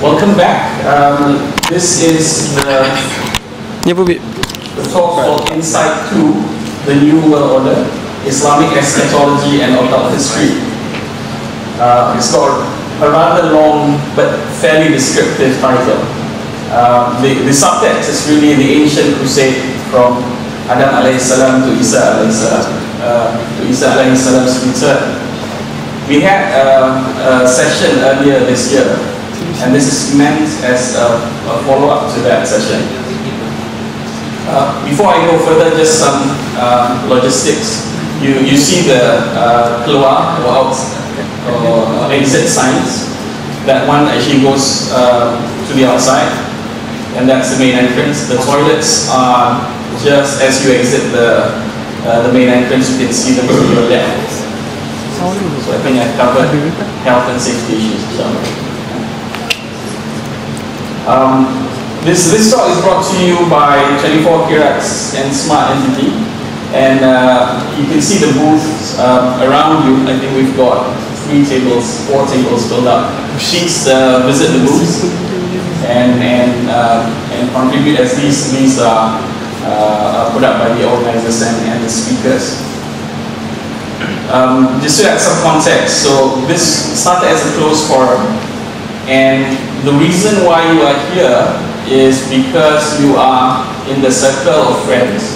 Welcome back. This is the talk called Insight to the New World Order, Islamic Eschatology and Occult History. It's got a rather long but fairly descriptive title. The subtext is really the ancient crusade from Adam alayhi salam to Isa alayhi salam, to Isa alayhi salam's return. We had a session earlier this year, and this is meant as a follow-up to that session. Before I go further, just some logistics. You see the keluar or out or exit signs. That one actually goes to the outside, and that's the main entrance. The toilets are just as you exit the main entrance. You can see them to your left. So I think I've covered health and safety issues. This talk is brought to you by 24 Kirats and Smart Entity, and you can see the booths around you. I think we've got 4 tables filled up. Please visit the booths and contribute, as these are put up by the organizers and the speakers. Just to add some context, so this started as a closed forum, and the reason why you are here is because you are in the circle of friends,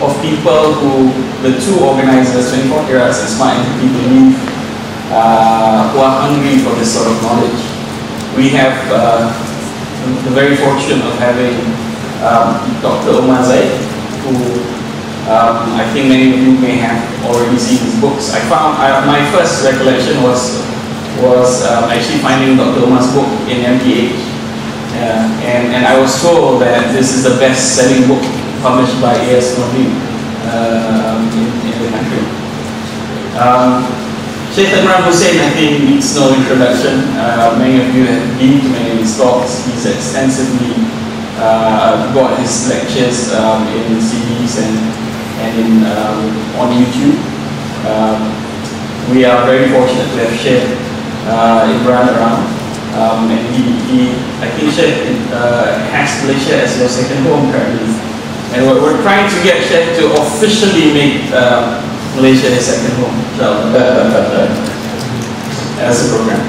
of people who the two organizers, 24 Kirats and Smart Entity, believe who are hungry for this sort of knowledge. We have the very fortune of having Dr. Omar Zaid, who I think many of you may have already seen his books. I found my first recollection was actually finding Dr. Omar's book in mp4, and I was told that this is the best-selling book published by Eschatology in the country. Sheikh Imran Hosein, I think, needs no introduction. Many of you have been to many of his talks. He's extensively got his lectures in CDs and on YouTube. We are very fortunate to have Sheikh Imran around, and I think Sheikh has Malaysia as your second home currently, and we're trying to get Sheikh to officially make Malaysia his second home, as a program.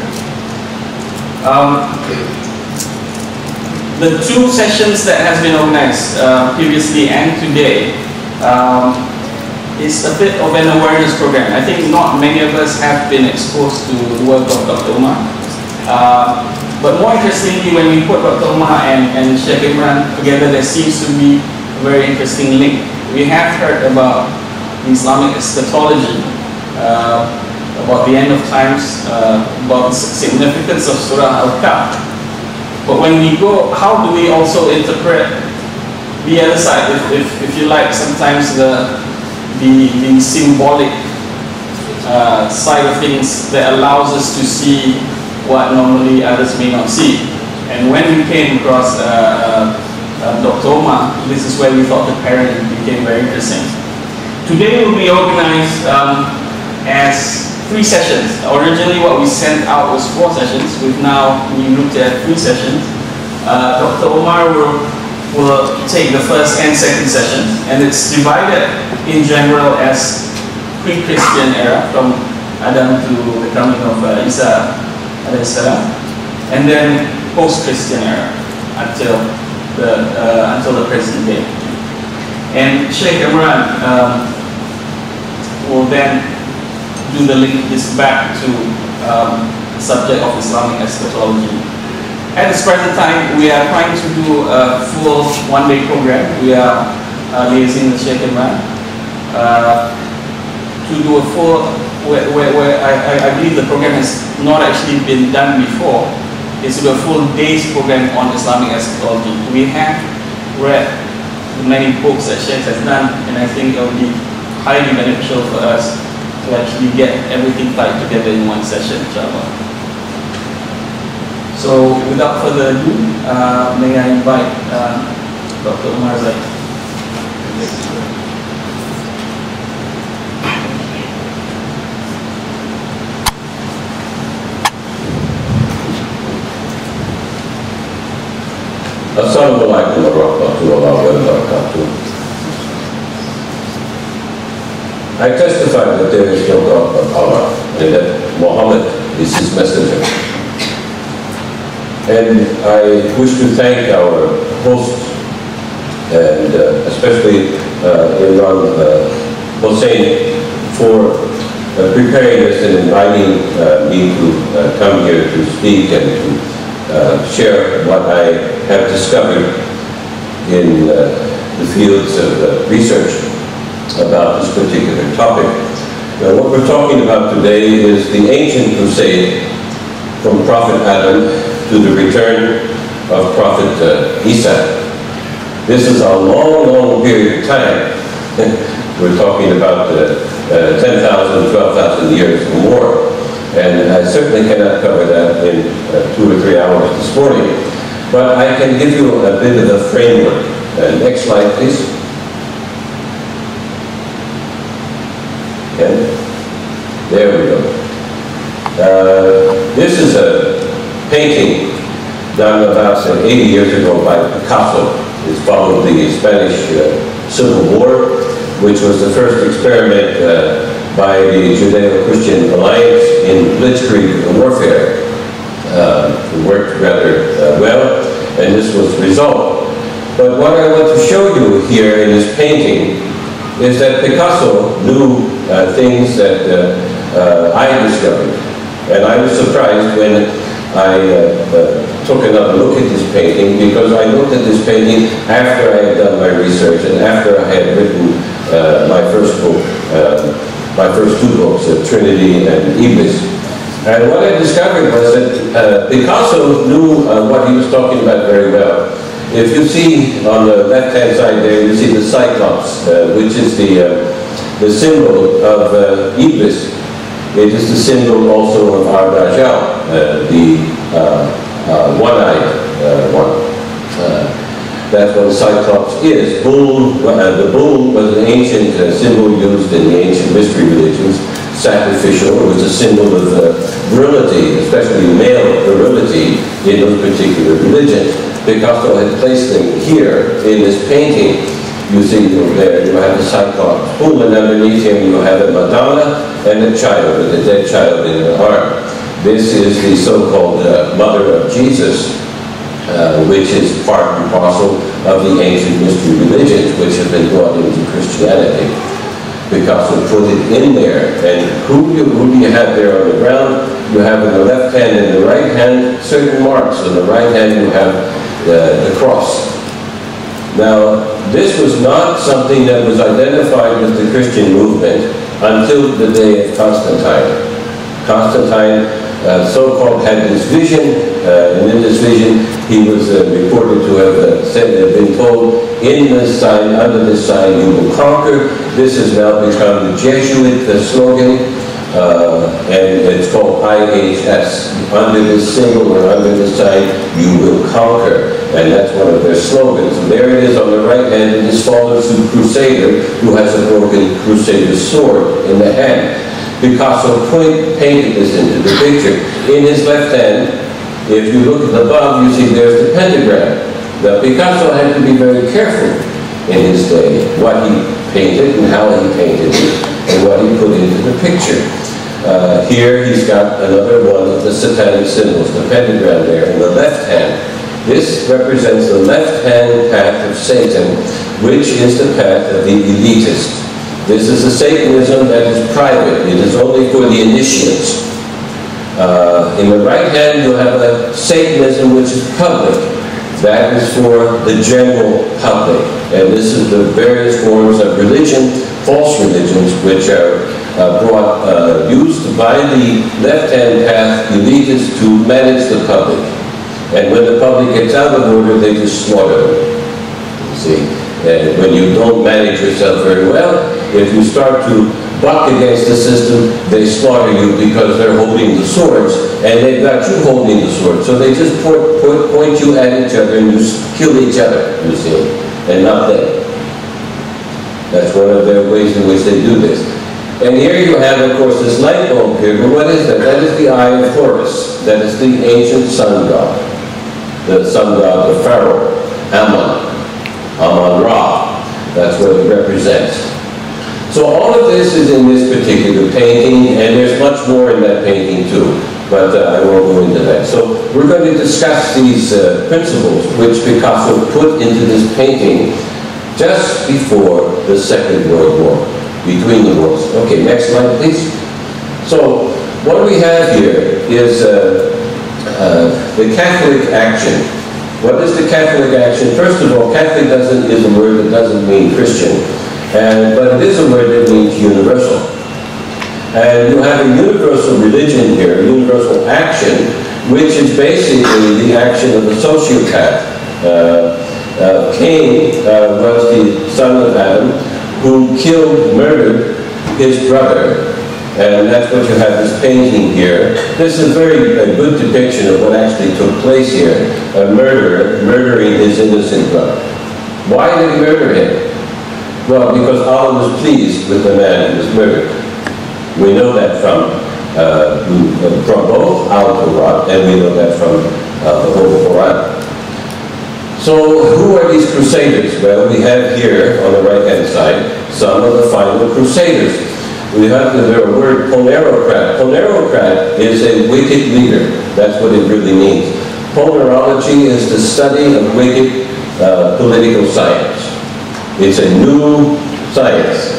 The 2 sessions that has been organized previously and today is a bit of an awareness program. I think not many of us have been exposed to the work of Dr. Omar. But more interestingly, when we put Dr. Omar and Sheikh Imran together, there seems to be a very interesting link. We have heard about the Islamic Eschatology, about the end of times, about the significance of Surah Al-Kahf. But when we go, how do we also interpret the other side, if you like, sometimes the symbolic side of things that allows us to see what normally others may not see. And when we came across Dr. Omar, this is where we thought the pairing became very interesting. Today will be organized as 3 sessions. Originally what we sent out was 4 sessions. We looked at 3 sessions. Dr. Omar will take the first and second sessions, and it's divided in general as pre-Christian era, from Adam to the coming of Isa alayhi salam, and then post-Christian era until the present day. And Sheikh Imran will then do the link this back to the subject of Islamic Eschatology. At this present time, we are trying to do a full 1-day program. We are liaising with Sheikh Imran to do a full, where I believe the program has not actually been done before, is to do a full day's program on Islamic Eschatology. We have read many books that Sheikh has done, and I think it will be highly beneficial for us to actually get everything tied together in one session, inshallah. So without further ado, may I invite Dr. Omar Zaid. Assalamu alaikum wa rahmatullahi wa barakatuh. I testify that there is no God but Allah, and that Muhammad is his messenger. And I wish to thank our host, and especially Imran Hosein, for preparing this and inviting me to come here to speak and to share what I have discovered in the fields of research about this particular topic. Now, what we're talking about today is the ancient crusade from Prophet Adam to the return of Prophet Isa. This is a long, long period of time. We're talking about 10,000, 12,000 years or more. And I certainly cannot cover that in 2 or 3 hours this morning. But I can give you a bit of a framework. Next slide, please. Okay. There we go. This is a painting done about 80 years ago by Picasso. It's followed the Spanish Civil War, which was the first experiment by the Judeo-Christian Alliance in blitzkrieg warfare. It worked rather well, and this was the result. But what I want to show you here in this painting is that Picasso knew things that I discovered. And I was surprised when I took another look at this painting, because I looked at this painting after I had done my research and after I had written my first book, my first 2 books, Trinity and Iblis. And what I discovered was that Picasso knew what he was talking about very well. If you see on the left-hand side there, you see the Cyclops, which is the symbol of Iblis. It is the symbol also of Ar-Dajjal, the one-eyed one. That's what the Cyclops is. The bull was an ancient symbol used in the ancient mystery religions. Sacrificial. It was a symbol of virility, especially male virility in those particular religions. Picasso had placed them here in this painting. You see there, you have the Cyclops bull, and underneath him you have a Madonna and a child, with a dead child in her arm. This is the so-called mother of Jesus, which is part and parcel of the ancient mystery religions, which have been brought into Christianity. Picasso put it in there, and who do you have there on the ground? You have in the left hand and the right hand certain marks. On the right hand you have the cross. Now, this was not something that was identified with the Christian movement until the day of Constantine. Constantine, so-called, had this vision, and in this vision he was reported to have been told, in this sign, under this sign you will conquer. This has now become the Jesuit slogan, and it's called IHS. Under this symbol or under this sign you will conquer. And that's one of their slogans. And there it is on the right hand, and this follows the crusader who has a broken crusader sword in the hand. Picasso painted this into the picture. In his left hand, if you look at the above, you see there's the pentagram. Now, Picasso had to be very careful in his day what he painted and how he painted it and what he put into the picture. Here he's got another one of the satanic symbols, the pentagram there in the left hand. This represents the left-hand path of Satan, which is the path of the elitist. This is a Satanism that is private. It is only for the initiates. In the right hand, you have a Satanism which is public. That is for the general public. And this is the various forms of religion, false religions, which are used by the left-hand path elitists to manage the public. And when the public gets out of order, they just slaughter them. You see, and when you don't manage yourself very well, if you start to buck against the system, they slaughter you because they're holding the swords, and they've got you holding the sword. So they just point you at each other, and you kill each other, you see, and not them. That's one of their ways in which they do this. And here you have, of course, this light bulb here, but what is that? That is the eye of Horus. That is the ancient sun god, the sun god of Pharaoh. Ammon, Ammon-Ra. That's what it represents. So all of this is in this particular painting, and there's much more in that painting too, but I won't go into that. So we're going to discuss these principles which Picasso put into this painting just before the Second World War, between the wars. Okay, next slide, please. So what we have here is the Catholic action. What is the Catholic action? First of all, Catholic is a word that doesn't mean Christian, but it is a word that means universal. And you have a universal religion here, a universal action, which is basically the action of a sociopath. Cain was the son of Adam, who murdered his brother. And that's what you have this painting here. This is a very good depiction of what actually took place here. A murderer murdering his innocent brother. Why did he murder him? Well, because Allah was pleased with the man who was murdered. We know that from both Al-Quran, and we know that from the Holy Quran. So who are these crusaders? Well, we have here on the right-hand side some of the final crusaders. We have the word ponerocrat. Ponerocrat is a wicked leader. That's what it really means. Ponerology is the study of wicked political science. It's a new science.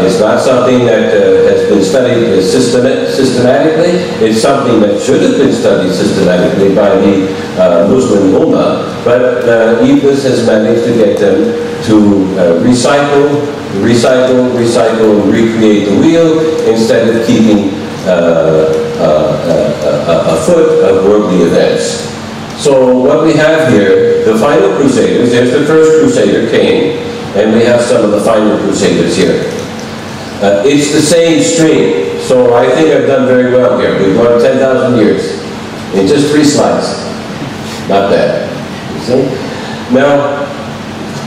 It's not something that has been studied systematically. It's something that should have been studied systematically by the Muslim Ummah, but Iblis has managed to get them to recycle, and recreate the wheel instead of keeping afoot of worldly events. So what we have here, the final crusaders, there's the first crusader, Cain, and we have some of the final crusaders here. It's the same stream, so I think I've done very well here. We've gone 10,000 years in just 3 slides. Not bad, you see? Now,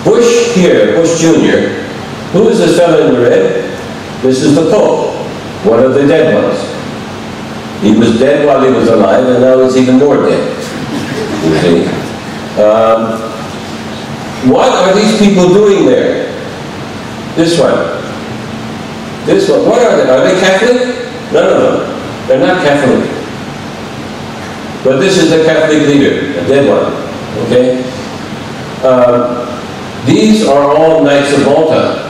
Bush here, Bush Jr., who is this fellow in the red? This is the Pope, one of the dead ones. He was dead while he was alive, and now he's even more dead, you see? What are these people doing there? This one. This one. What are they? Are they Catholic? No. They're not Catholic. But this is the Catholic leader, a dead one. Okay? These are all Knights of Malta.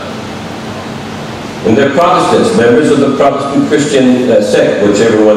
And they're Protestants, members of the Protestant Christian sect, whichever one